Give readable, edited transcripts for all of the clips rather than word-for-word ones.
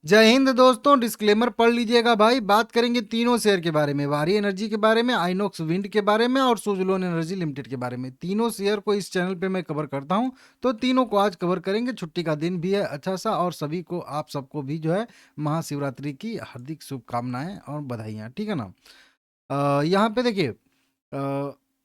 जय हिंद दोस्तों, डिस्क्लेमर पढ़ लीजिएगा भाई। बात करेंगे तीनों शेयर के बारे में, वारी एनर्जी के बारे में, आइनॉक्स विंड के बारे में और सुजलोन एनर्जी लिमिटेड के बारे में। तीनों शेयर को इस चैनल पे मैं कवर करता हूं, तो तीनों को आज कवर करेंगे। छुट्टी का दिन भी है अच्छा सा, और सभी को, आप सबको भी जो है महाशिवरात्रि की हार्दिक शुभकामनाएं और बधाइयाँ, ठीक है ना। यहाँ पे देखिए,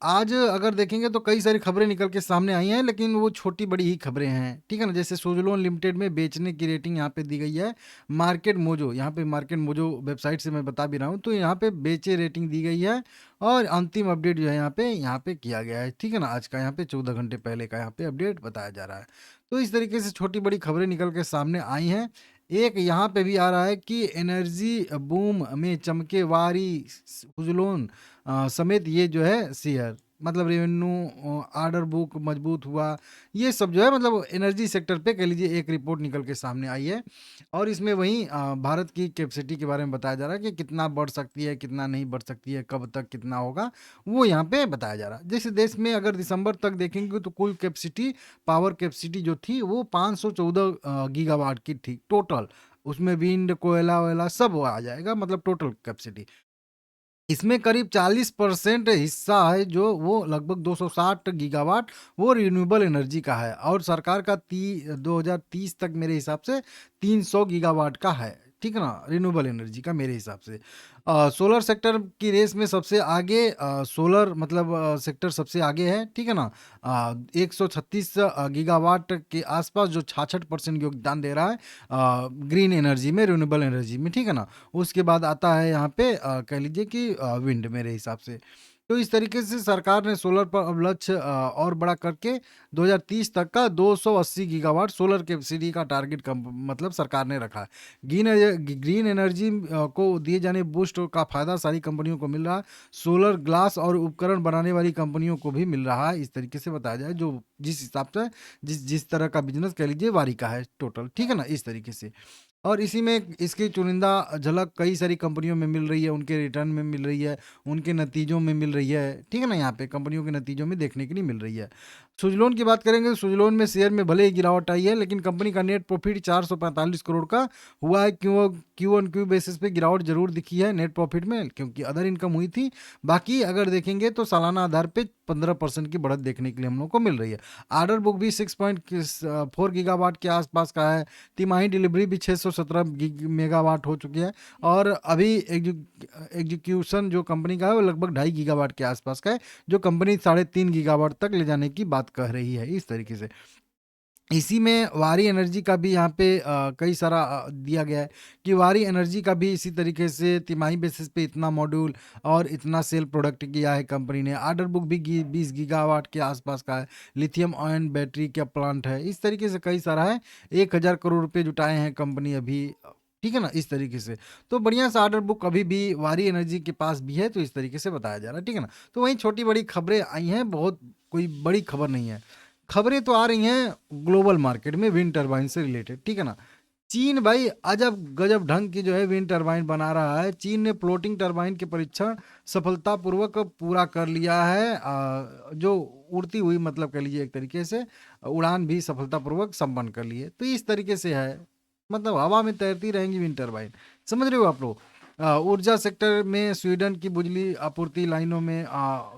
आज अगर देखेंगे तो कई सारी खबरें निकल के सामने आई हैं, लेकिन वो छोटी बड़ी ही खबरें हैं, ठीक है ना। जैसे सुजलोन लिमिटेड में बेचने की रेटिंग यहाँ पे दी गई है मार्केट मोजो, यहाँ पे मार्केट मोजो वेबसाइट से मैं बता भी रहा हूँ, तो यहाँ पे बेचे रेटिंग दी गई है। और अंतिम अपडेट जो है यहाँ पे किया गया है, ठीक है ना। आज का यहाँ पे 14 घंटे पहले का यहाँ पे अपडेट बताया जा रहा है। तो इस तरीके से छोटी बड़ी खबरें निकल के सामने आई हैं। एक यहाँ पे भी आ रहा है कि एनर्जी बूम में चमके वारी सुजलोन समेत ये जो है शेयर, मतलब रेवेन्यू, ऑर्डर बुक मजबूत हुआ, ये सब जो है मतलब एनर्जी सेक्टर पे कह लीजिए एक रिपोर्ट निकल के सामने आई है। और इसमें वहीं भारत की कैपेसिटी के बारे में बताया जा रहा है कि कितना बढ़ सकती है, कितना नहीं बढ़ सकती है, कब तक कितना होगा, वो यहाँ पे बताया जा रहा है। जैसे देश में अगर दिसंबर तक देखेंगे तो कुल कैपेसिटी, पावर कैपेसिटी जो थी वो 514 गीगावाट की थी टोटल। उसमें विंड, कोयला वोयला सब आ जाएगा, मतलब टोटल कैपेसिटी। इसमें करीब 40% हिस्सा है जो वो लगभग 260 गीगावाट वो रिन्यूएबल एनर्जी का है, और सरकार का 2030 तक मेरे हिसाब से 300 गीगावाट का है, ठीक है ना, रिन्यूएबल एनर्जी का मेरे हिसाब से। सोलर सेक्टर की रेस में सबसे आगे सोलर मतलब सेक्टर सबसे आगे है, ठीक है ना। 136 गीगावाट के आसपास जो 66% योगदान दे रहा है ग्रीन एनर्जी में, रिन्यूएबल एनर्जी में, ठीक है ना। उसके बाद आता है यहाँ पे कह लीजिए कि विंड मेरे हिसाब से। तो इस तरीके से सरकार ने सोलर पर अब लक्ष्य और बड़ा करके 2030 तक का 280 गीगावाट सोलर कैपेसिटी का टारगेट मतलब सरकार ने रखा है। ग्रीन एनर्जी को दिए जाने बूस्ट का फायदा सारी कंपनियों को मिल रहा है। सोलर ग्लास और उपकरण बनाने वाली कंपनियों को भी मिल रहा है, इस तरीके से बताया जाए, जो जिस हिसाब से जिस जिस तरह का बिजनेस कह लीजिए वारी का है टोटल, ठीक है ना, इस तरीके से। और इसी में इसकी चुनिंदा झलक कई सारी कंपनियों में मिल रही है, उनके रिटर्न में मिल रही है, उनके नतीजों में मिल रही है, ठीक है ना। यहाँ पे कंपनियों के नतीजों में देखने के लिए मिल रही है। सुजलोन की बात करेंगे तो सुजलोन में शेयर में भले ही गिरावट आई है, लेकिन कंपनी का नेट प्रॉफिट 445 करोड़ का हुआ है। क्यू ऑन क्यू बेसिस पे गिरावट जरूर दिखी है नेट प्रॉफिट में, क्योंकि अदर इनकम हुई थी। बाकी अगर देखेंगे तो सालाना आधार पे 15% की बढ़त देखने के लिए हम लोग को मिल रही है। ऑर्डर बुक भी 6.4 गीगावाट के आसपास का है। तिमाही डिलीवरी भी 617 मेगावाट हो चुकी है। और अभी एग्जीक्यूशन जो कंपनी का है वो लगभग 2.5 गीगावाट के आसपास का है, जो कंपनी 3.5 गीगावाट तक ले जाने की बात कह रही है, इस तरीके से। इसी में वारी एनर्जी का भी यहाँ पे कई सारा दिया गया है कि वारी एनर्जी का भी इसी तरीके से तिमाही बेसिस पे इतना मॉड्यूल और इतना सेल प्रोडक्ट किया है कंपनी ने। ऑर्डर बुक भी 20 गीगावाट के आसपास का है। लिथियम आयन बैटरी का प्लांट है, इस तरीके से कई सारा है। 1,000 करोड़ रुपए जुटाए हैं कंपनी अभी, ठीक है ना, इस तरीके से। तो बढ़िया सा ऑर्डर बुक अभी भी वारी एनर्जी के पास भी है, तो इस तरीके से बताया जा रहा है, ठीक है ना। तो वहीं छोटी बड़ी खबरें आई हैं, बहुत कोई बड़ी खबर नहीं है। खबरें तो आ रही हैं ग्लोबल मार्केट में विंड टरबाइन से रिलेटेड, ठीक है ना। चीन भाई अजब गजब ढंग की जो है विंड टरबाइन बना रहा है। चीन ने फ्लोटिंग टरबाइन के परीक्षण सफलतापूर्वक पूरा कर लिया है। जो उड़ती हुई मतलब कह लीजिए एक तरीके से उड़ान भी सफलतापूर्वक संपन्न कर लिए, तो इस तरीके से है, मतलब हवा में तैरती रहेंगी विंड टरबाइन, समझ रहे हो आप लोग। ऊर्जा सेक्टर में स्वीडन की बिजली आपूर्ति लाइनों में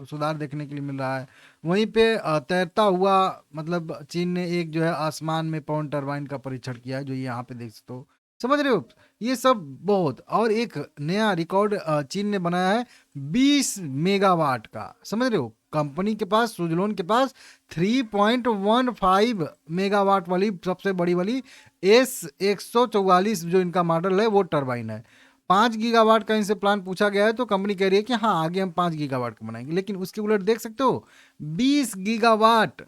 सुधार देखने के लिए मिल रहा है। वहीं पे तैरता हुआ मतलब चीन ने एक जो है आसमान में पवन टरबाइन का परीक्षण किया है, जो ये यहाँ पे देख सकते हो, समझ रहे हो। ये सब बहुत, और एक नया रिकॉर्ड चीन ने बनाया है 20 मेगावाट का, समझ रहे हो। कंपनी के पास, सुजलोन के पास 3.15 मेगावाट वाली सबसे बड़ी वाली S144 जो इनका मॉडल है वो टरबाइन है। 5 गीगावाट का इनसे प्लान पूछा गया है, तो कंपनी कह रही है कि हाँ आगे हम 5 गीगावाट का बनाएंगे, लेकिन उसके उलट देख सकते हो 20 गीगावाट,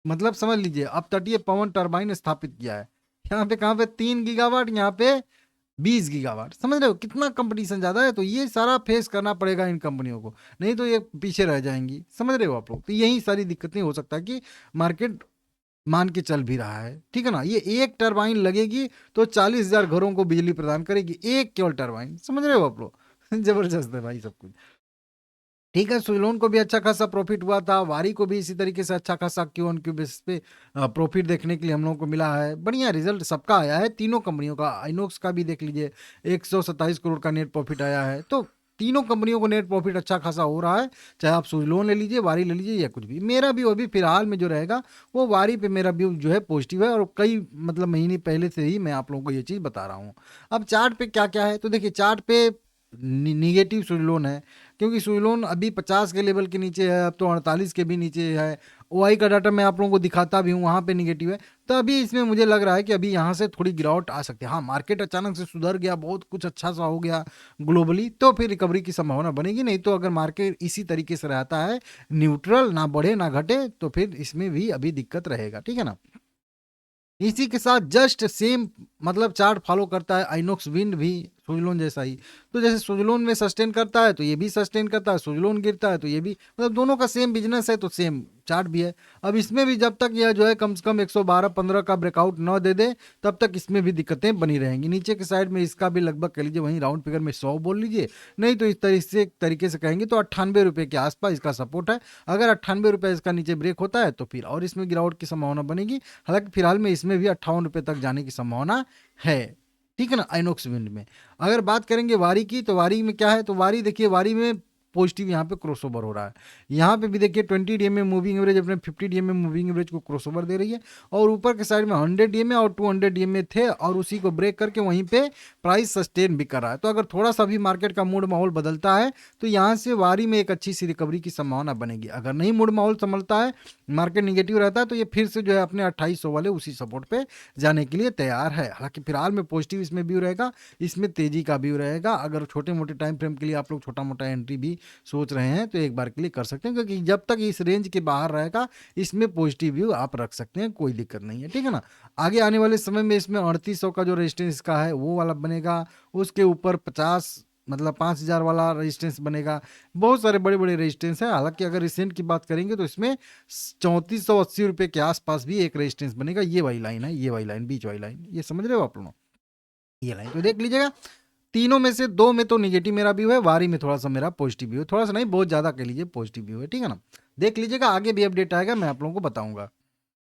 मतलब समझ लीजिए अब तटीय पवन टरबाइन स्थापित किया है। यहाँ पे कहाँ पे 3 गीगावाट, यहाँ पे 20 गीगावाट, समझ रहे हो कितना कंपटीशन ज्यादा है। तो ये सारा फेस करना पड़ेगा इन कंपनियों को, नहीं तो ये पीछे रह जाएंगी, समझ रहे हो आप लोग। तो यही सारी दिक्कतें हो सकता है कि मार्केट मान के चल भी रहा है, ठीक है ना। ये एक टरबाइन लगेगी तो 40,000 घरों को बिजली प्रदान करेगी, एक केवल टरबाइन, समझ रहे हो आप लोग। जबरदस्त है भाई सब कुछ। ठीक है, सुज़लोन को भी अच्छा खासा प्रॉफिट हुआ था, वारी को भी इसी तरीके से अच्छा खासा क्यू ऑन क्यू बेसिस पे प्रॉफिट देखने के लिए हम लोगों को मिला है। बढ़िया रिजल्ट सबका आया है, तीनों कंपनियों का। आइनॉक्स का भी देख लीजिए, 127 करोड़ का नेट प्रॉफिट आया है। तो तीनों कंपनियों को नेट प्रॉफिट अच्छा खासा हो रहा है, चाहे आप सुज़लोन ले लीजिए, वारी ले लीजिए या कुछ भी। मेरा भी अभी फिलहाल में जो रहेगा वो वारी पे मेरा व्यू जो है पॉजिटिव है, और कई मतलब महीने पहले से ही मैं आप लोगों को ये चीज़ बता रहा हूँ। अब चार्ट पे क्या क्या है, तो देखिए चार्ट पे निगेटिव सुज़लोन है, क्योंकि सुज़लोन अभी 50 के लेवल के नीचे है, अब तो 48 के भी नीचे है। ओआई का डाटा मैं आप लोगों को दिखाता भी हूँ, वहाँ पे निगेटिव है। तो अभी इसमें मुझे लग रहा है कि अभी यहाँ से थोड़ी गिरावट आ सकती है। हाँ, मार्केट अचानक से सुधर गया, बहुत कुछ अच्छा सा हो गया ग्लोबली, तो फिर रिकवरी की संभावना बनेगी। नहीं तो अगर मार्केट इसी तरीके से रहता है, न्यूट्रल, ना बढ़े ना घटे, तो फिर इसमें भी अभी दिक्कत रहेगा। ठीक है ना। इसी के साथ जस्ट सेम मतलब चार्ट फॉलो करता है आइनॉक्स विंड भी, सुजलोन जैसा ही। तो जैसे सुजलोन में सस्टेन करता है तो ये भी सस्टेन करता है, सुजलोन गिरता है तो ये भी, मतलब दोनों का सेम बिजनेस है तो सेम चार्ट भी है। अब इसमें भी जब तक यह जो है कम से कम 112-15 का ब्रेकआउट न दे दे, तब तक इसमें भी दिक्कतें बनी रहेंगी। नीचे के साइड में इसका भी लगभग कह लीजिए वहीं राउंड फिगर में 100 बोल लीजिए, नहीं तो इस तरीके से कहेंगे तो 98 रुपये के आसपास इसका सपोर्ट है। अगर 98 रुपये इसका नीचे ब्रेक होता है तो फिर और इसमें गिरावट की संभावना बनेगी। हालांकि फिलहाल में इसमें भी 58 रुपये तक जाने की संभावना है। ठीक है ना, आइनॉक्स विंड में। अगर बात करेंगे वारी की, तो वारी में क्या है, तो वारी देखिए, वारी में पॉजिटिव यहाँ पे क्रॉसओवर हो रहा है। यहाँ पे भी देखिए 20 डीएमए मूविंग एवरेज अपने 50 डीएमए मूविंग एवरेज को क्रॉसओवर दे रही है, और ऊपर के साइड में 100 डीएमए और 200 डीएमए थे, और उसी को ब्रेक करके वहीं पे प्राइस सस्टेन भी कर रहा है। तो अगर थोड़ा सा भी मार्केट का मूड माहौल बदलता है तो यहाँ से वारी में एक अच्छी सी रिकवरी की संभावना बनेगी। अगर नहीं मूड माहौल संभलता है, मार्केट निगेटिव रहता है, तो ये फिर से जो है अपने 2800 वाले उसी सपोर्ट पे जाने के लिए तैयार है। हालांकि फिलहाल में पॉजिटिव इसमें व्यू रहेगा, इसमें तेजी का व्यू रहेगा। अगर छोटे मोटे टाइम फ्रेम के लिए आप लोग छोटा मोटा एंट्री भी सोच रहे हैं तो एक बार के लिए कर सकते हैं, क्योंकि जब तक इस रेंज के बाहर रहेगा इसमें पॉजिटिव व्यू आप रख सकते हैं, कोई दिक्कत नहीं है। ठीक है ना। आगे आने वाले समय में इसमें 3800 का जो रेजिस्टेंस का है वो वाला बनेगा, उसके ऊपर 50 मतलब 5000 वाला रेजिस्टेंस बनेगा। बहुत सारे बड़े बड़े रेजिस्टेंस हैं। हालांकि अगर रिसेंट की बात करेंगे तो इसमें 3480 रुपये के आसपास भी एक रेजिस्टेंस बनेगा। ये वाली लाइन है, ये वाली लाइन, बीच वाली लाइन, ये समझ रहे हो आप लोग, ये लाइन तो देख लीजिएगा। तीनों में से दो में तो निगेटिव मेरा व्यू है, वारी में थोड़ा सा मेरा पॉजिटिव व्यू है, थोड़ा सा नहीं बहुत ज्यादा कह लीजिए पॉजिटिव व्यू है। ठीक है ना। देख लीजिएगा, आगे भी अपडेट आएगा मैं आप लोगों को बताऊंगा।